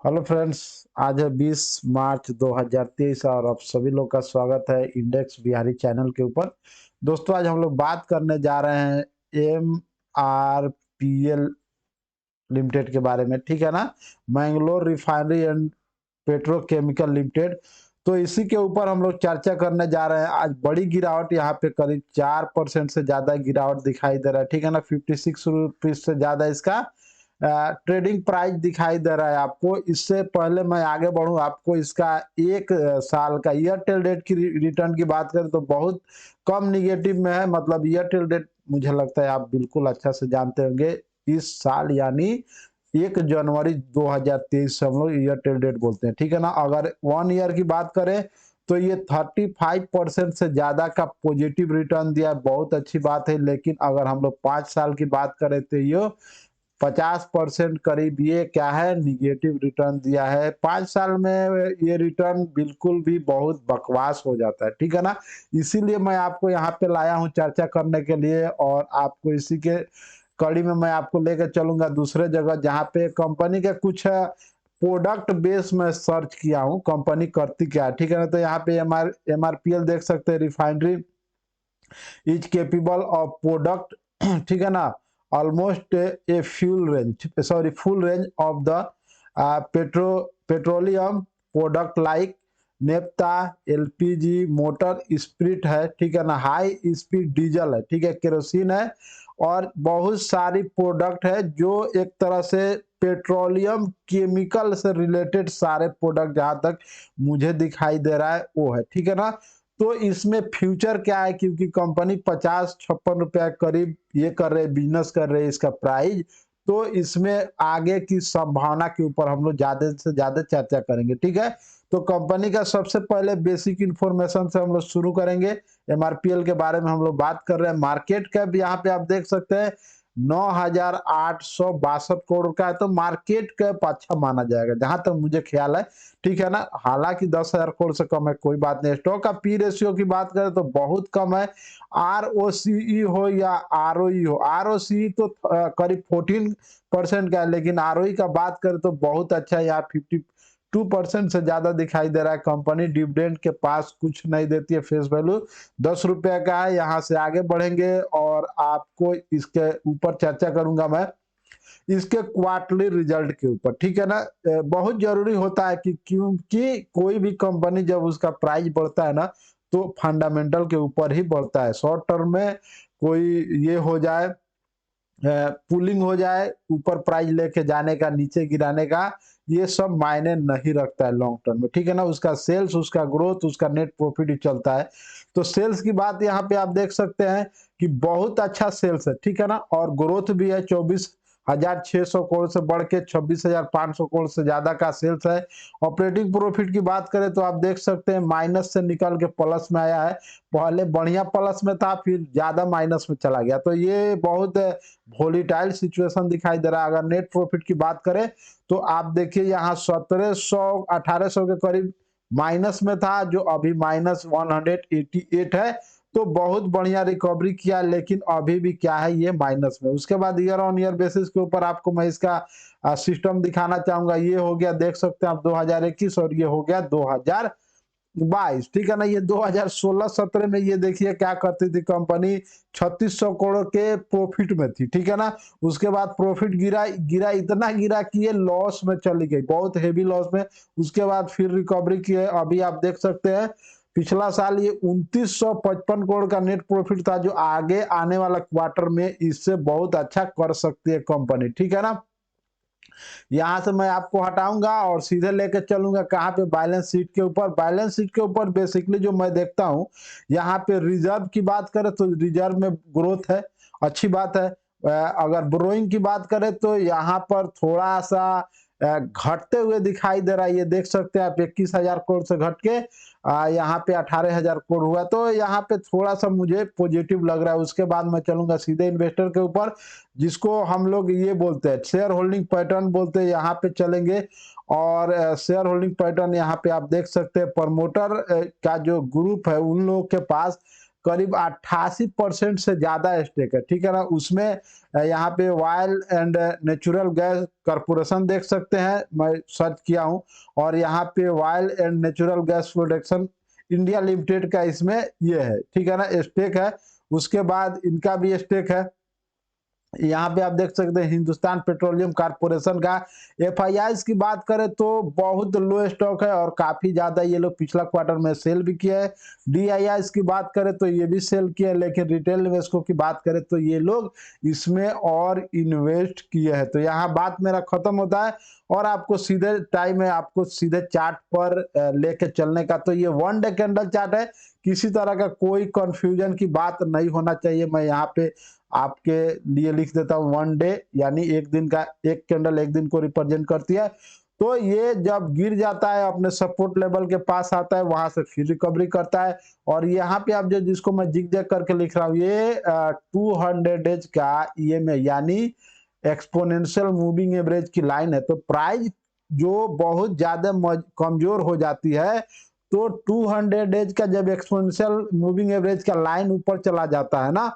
Hello friends. आज है 20 मार्च 2023 और आप सभी लोग का स्वागत है इंडेक्स बिहारी चैनल के ऊपर। दोस्तों, आज हम लोग बात करने जा रहे हैं MRPL लिमिटेड के बारे में, ठीक है ना। Mangalore refinery and petrochemical limited. तो इसी के ऊपर हम लोग चर्चा करने जा रहे हैं। आज बड़ी गिरावट यहाँ पे करीब 4% से ज्यादा गिरावट दिखाई दे रहा है, ठीक है ना। 56 रुपीज से ज्यादा इसका ट्रेडिंग प्राइस दिखाई दे रहा है आपको। इससे पहले मैं आगे बढ़ूं, आपको इसका एक साल का ईयर टिल डेट की रिटर्न की बात करें तो बहुत कम निगेटिव में है। मतलब ईयर टिल डेट मुझे लगता है आप बिल्कुल अच्छा से जानते होंगे। इस साल यानी 1 जनवरी 2023 से हम लोग ईयर टिल डेट बोलते हैं, ठीक है ना। अगर 1 ईयर की बात करें तो ये 35% से ज्यादा का पॉजिटिव रिटर्न दिया, बहुत अच्छी बात है। लेकिन अगर हम लोग 5 साल की बात करें तो ये 50% करीब ये क्या है, निगेटिव रिटर्न दिया है। 5 साल में ये रिटर्न बिल्कुल भी बहुत बकवास हो जाता है, ठीक है ना। इसीलिए मैं आपको यहाँ पे लाया हूँ चर्चा करने के लिए, और आपको इसी के कड़ी में मैं आपको लेकर चलूंगा दूसरे जगह जहाँ पे कंपनी के कुछ प्रोडक्ट बेस में सर्च किया हूँ कंपनी करती क्या है, ठीक है ना। तो यहाँ पे MRPL देख सकते हैं, refinery is capable of product ठीक है ना, almost a fuel range, sorry full range of the petroleum product like naphtha, LPG, motor spirit है, ठीक है ना, हाई स्पीड डीजल है, ठीक है, केरोसिन है, और बहुत सारी प्रोडक्ट है जो एक तरह से पेट्रोलियम केमिकल से रिलेटेड सारे प्रोडक्ट जहां तक मुझे दिखाई दे रहा है वो है, ठीक है ना। तो इसमें फ्यूचर क्या है, क्योंकि कंपनी 50-56 रुपया करीब ये कर रहे, बिजनेस कर रहे इसका प्राइस। तो इसमें आगे की संभावना के ऊपर हम लोग ज्यादा से ज्यादा चर्चा करेंगे, ठीक है। तो कंपनी का सबसे पहले बेसिक इंफॉर्मेशन से हम लोग शुरू करेंगे। MRPL के बारे में हम लोग बात कर रहे हैं। मार्केट कैप यहाँ पे आप देख सकते हैं 9,862 करोड़ का है। तो मार्केट कैप अच्छा माना जाएगा जहां तक मुझे ख्याल है, ठीक है ना। हालांकि 10,000 करोड़ से कम है, कोई बात नहीं। स्टॉक का पी रेशियो की बात करें तो बहुत कम है। ROCE हो या ROE हो, ROCE तो करीब 14% का है, लेकिन ROE का बात करें तो बहुत अच्छा है, यहाँ 52% से ज्यादा दिखाई दे रहा है। कंपनी डिविडेंड के पास कुछ नहीं देती है, फेस वैल्यू 10 रुपया का है। यहाँ से आगे बढ़ेंगे और आपको इसके ऊपर चर्चा करूंगा मैं इसके क्वार्टरली रिजल्ट के ऊपर, ठीक है ना। बहुत जरूरी होता है कि क्योंकि कोई भी कंपनी जब उसका प्राइस बढ़ता है ना तो फंडामेंटल के ऊपर ही बढ़ता है। शॉर्ट टर्म में कोई ये हो जाए, पुलिंग हो जाए, ऊपर प्राइस लेके जाने का नीचे गिराने का, ये सब मायने नहीं रखता है लॉन्ग टर्म में, ठीक है ना। उसका सेल्स, उसका ग्रोथ, उसका नेट प्रॉफिट ही चलता है। तो सेल्स की बात यहाँ पे आप देख सकते हैं कि बहुत अच्छा सेल्स है, ठीक है ना, और ग्रोथ भी है। 24,600 करोड़ से बढ़ के 26,500 करोड़ से ज्यादा का सेल्स है। ऑपरेटिंग प्रॉफिट की बात करें तो आप देख सकते हैं माइनस से निकल के प्लस में आया है। पहले बढ़िया प्लस में था, फिर ज्यादा माइनस में चला गया। तो ये बहुत वोलेटाइल सिचुएशन दिखाई दे रहा है। अगर नेट प्रॉफिट की बात करें तो आप देखिए यहाँ 1700-1800 के करीब माइनस में था, जो अभी -188 है। तो बहुत बढ़िया रिकवरी किया, लेकिन अभी भी क्या है, ये माइनस में। उसके बाद ईयर ऑन ईयर बेसिस के ऊपर आपको मैं इसका सिस्टम दिखाना चाहूंगा। ये हो गया, देख सकते हैं आप 2021, और ये हो गया 2022, ठीक है ना। ये 2016-17 में ये देखिए क्या करती थी कंपनी, 3600 करोड़ के प्रॉफिट में थी, ठीक है ना। उसके बाद प्रॉफिट गिरा गिरा, इतना गिरा कि ये लॉस में चली गई, बहुत हेवी लॉस में। उसके बाद फिर रिकवरी की है। अभी आप देख सकते हैं पिछला साल ये 2955 करोड़ का नेट प्रॉफिट था, जो आगे आने वाला क्वार्टर में इससे बहुत अच्छा कर सकती है कंपनी, ठीक है ना। यहाँ से मैं आपको हटाऊंगा और सीधे लेके चलूंगा कहाँ पे, बैलेंस शीट के ऊपर। बैलेंस शीट के ऊपर बेसिकली जो मैं देखता हूँ, यहाँ पे रिजर्व की बात करें तो रिजर्व में ग्रोथ है, अच्छी बात है। अगर बोरोइंग की बात करें तो यहाँ पर थोड़ा सा घटते हुए दिखाई दे रहा है। ये देख सकते हैं आप 21,000 करोड़ से घट के यहाँ पे 18,000 करोड़ हुआ। तो यहाँ पे थोड़ा सा मुझे पॉजिटिव लग रहा है। उसके बाद मैं चलूंगा सीधे इन्वेस्टर के ऊपर, जिसको हम लोग ये बोलते हैं शेयर होल्डिंग पैटर्न बोलते हैं। यहाँ पे चलेंगे और शेयर होल्डिंग पैटर्न यहाँ पे आप देख सकते हैं। प्रमोटर का जो ग्रुप है उन लोगों के पास करीब 88% से ज्यादा स्टेक है, ठीक है ना। उसमें यहाँ पे oil and natural gas corporation देख सकते हैं, मैं सर्च किया हूँ, और यहाँ पे oil and natural gas production India limited का इसमें ये है, ठीक है ना, स्टेक है। उसके बाद इनका भी स्टेक है। यहाँ पे आप देख सकते हैं हिंदुस्तान पेट्रोलियम कॉर्पोरेशन का। एफआईआईज की बात करें तो बहुत लो स्टॉक है और काफी ज्यादा ये लोग पिछला क्वार्टर में सेल भी किया है। डीआईआईज की बात करें तो ये भी सेल किया है, लेकिन रिटेल निवेशकों की बात करें तो ये लोग इसमें और इन्वेस्ट किए हैं। तो यहाँ बात मेरा खत्म होता है और आपको सीधे टाइम है, आपको सीधे चार्ट पर लेके चलने का। तो ये 1 डे कैंडल चार्ट है, किसी तरह का कोई कंफ्यूजन की बात नहीं होना चाहिए। मैं यहाँ पे आपके लिए लिख देता हूँ 1 डे, यानी एक दिन का, एक कैंडल एक दिन को रिप्रेजेंट करती है। तो ये जब गिर जाता है अपने सपोर्ट लेवल के पास आता है, वहां से फिर रिकवरी करता है। और यहाँ पे आप जो जिसको मैं जिग करके लिख रहा हूँ, ये 200 डेज का ईएमए यानी एक्सपोनेंशियल मूविंग एवरेज की लाइन है। तो प्राइस जो बहुत ज्यादा कमजोर हो जाती है, तो 200 डेज का जब एक्सपोनेंशियल मूविंग एवरेज का लाइन ऊपर चला जाता है ना,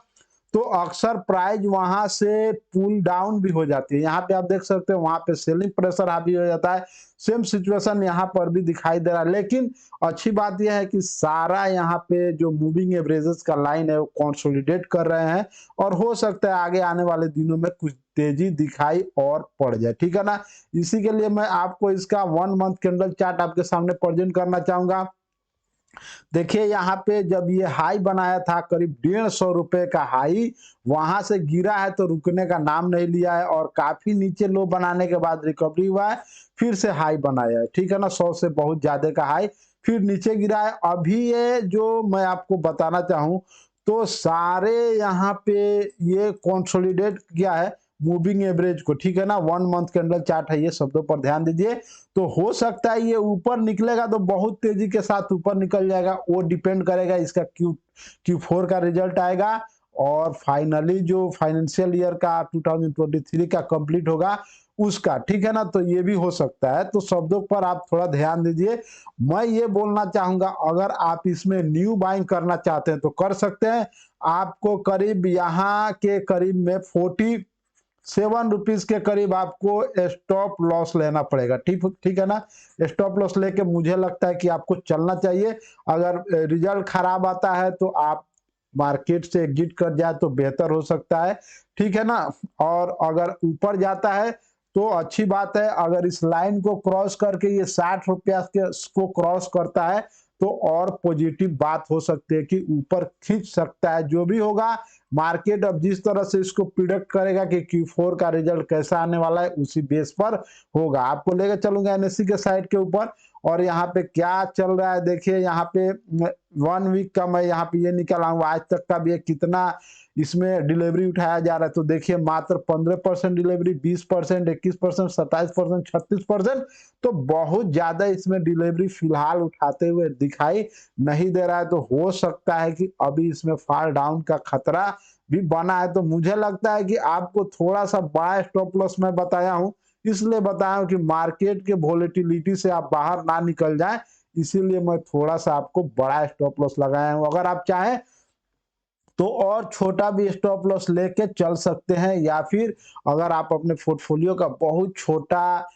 तो अक्सर प्राइस वहां से पुल डाउन भी हो जाती है। यहाँ पे आप देख सकते हैं वहां पे सेलिंग प्रेशर हावी हो जाता है। सेम सिचुएशन यहाँ पर भी दिखाई दे रहा है, लेकिन अच्छी बात यह है कि सारा यहाँ पे जो मूविंग एवरेजेस का लाइन है वो कंसोलिडेट कर रहे हैं, और हो सकता है आगे आने वाले दिनों में कुछ तेजी दिखाई और पड़ जाए, ठीक है ना। इसी के लिए मैं आपको इसका 1 मंथ कैंडल चार्ट आपके सामने प्रेजेंट करना चाहूंगा। देखिए यहाँ पे जब ये हाई बनाया था करीब 150 रुपए का हाई, वहां से गिरा है तो रुकने का नाम नहीं लिया है, और काफी नीचे लो बनाने के बाद रिकवरी हुआ है, फिर से हाई बनाया है, ठीक है ना, 100 से बहुत ज्यादा का हाई, फिर नीचे गिरा है। अभी ये जो मैं आपको बताना चाहूं, तो सारे यहाँ पे ये कंसोलिडेट किया है मूविंग एवरेज को, ठीक है ना। 1 मंथ कैंडल चार्ट है, ये शब्दों पर ध्यान दीजिए। तो हो सकता है ये ऊपर निकलेगा तो बहुत तेजी के साथ ऊपर निकल जाएगा, वो डिपेंड करेगा इसका Q4 का रिजल्ट आएगा, और फाइनली जो फाइनेंशियल ईयर का 2023 का कंप्लीट होगा उसका, ठीक है ना। तो ये भी हो सकता है, तो शब्दों पर आप थोड़ा ध्यान दीजिए। मैं ये बोलना चाहूंगा, अगर आप इसमें न्यू बाइंग करना चाहते हैं तो कर सकते हैं। आपको करीब यहाँ के करीब में 47 रुपीज के करीब आपको स्टॉप लॉस लेना पड़ेगा, ठीक ठीक है ना। स्टॉप लॉस लेके मुझे लगता है कि आपको चलना चाहिए। अगर रिजल्ट खराब आता है तो आप मार्केट से एग्जिट कर जाए तो बेहतर हो सकता है, ठीक है ना। और अगर ऊपर जाता है तो अच्छी बात है, अगर इस लाइन को क्रॉस करके ये 60 रुपया को क्रॉस करता है तो और पॉजिटिव बात हो सकती है कि ऊपर खींच सकता है। जो भी होगा मार्केट अब जिस तरह से इसको प्रिडिक्ट करेगा कि Q4 का रिजल्ट कैसा आने वाला है, उसी बेस पर होगा। आपको लेकर चलूंगा NSE के साइड के ऊपर, और यहाँ पे क्या चल रहा है देखिए। यहाँ पे 1 वीक का मैं यहाँ पे ये निकाला हूँ, आज तक का भी कितना इसमें डिलीवरी उठाया जा रहा है। तो देखिए मात्र 15% डिलीवरी, 20%, 21%, 27%, 36%, तो बहुत ज्यादा इसमें डिलीवरी फिलहाल उठाते हुए दिखाई नहीं दे रहा है। तो हो सकता है कि अभी इसमें फॉल डाउन का खतरा भी बना है। तो मुझे लगता है कि आपको थोड़ा सा बड़ा स्टॉप लॉस मैं बताया हूं, इसलिए बताया हूं कि मार्केट के वोलेटिलिटी से आप बाहर ना निकल जाएं, इसीलिए मैं थोड़ा सा आपको बड़ा स्टॉप लॉस लगाया हूं। अगर आप चाहें तो और छोटा भी स्टॉप लॉस लेके चल सकते हैं, या फिर अगर आप अपने पोर्टफोलियो का बहुत छोटा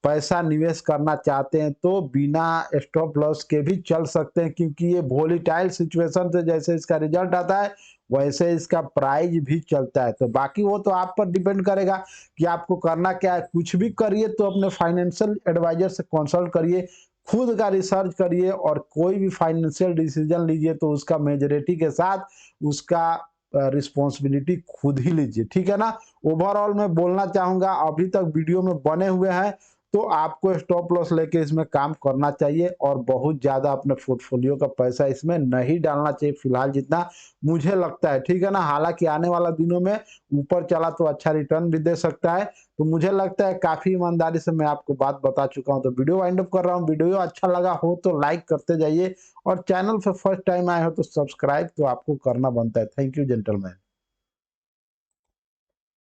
पैसा निवेश करना चाहते हैं तो बिना स्टॉप लॉस के भी चल सकते हैं, क्योंकि ये वोलेटाइल सिचुएशन से जैसे इसका रिजल्ट आता है वैसे इसका प्राइस भी चलता है। तो बाकी वो तो आप पर डिपेंड करेगा कि आपको करना क्या है। कुछ भी करिए तो अपने फाइनेंशियल एडवाइजर से कंसल्ट करिए, खुद का रिसर्च करिए, और कोई भी फाइनेंशियल डिसीजन लीजिए तो उसका मेजोरिटी के साथ उसका रिस्पॉन्सिबिलिटी खुद ही लीजिए, ठीक है ना। ओवरऑल मैं बोलना चाहूंगा, अभी तक वीडियो में बने हुए हैं तो आपको स्टॉप लॉस लेके इसमें काम करना चाहिए, और बहुत ज्यादा अपने पोर्टफोलियो का पैसा इसमें नहीं डालना चाहिए फिलहाल, जितना मुझे लगता है, ठीक है ना। हालांकि आने वाला दिनों में ऊपर चला तो अच्छा रिटर्न भी दे सकता है। तो मुझे लगता है काफी ईमानदारी से मैं आपको बात बता चुका हूं। तो वीडियो वाइंड अप कर रहा हूं। वीडियो अच्छा लगा हो तो लाइक करते जाइए, और चैनल पे फर्स्ट टाइम आए हो तो सब्सक्राइब तो आपको करना बनता है। Thank you gentleman.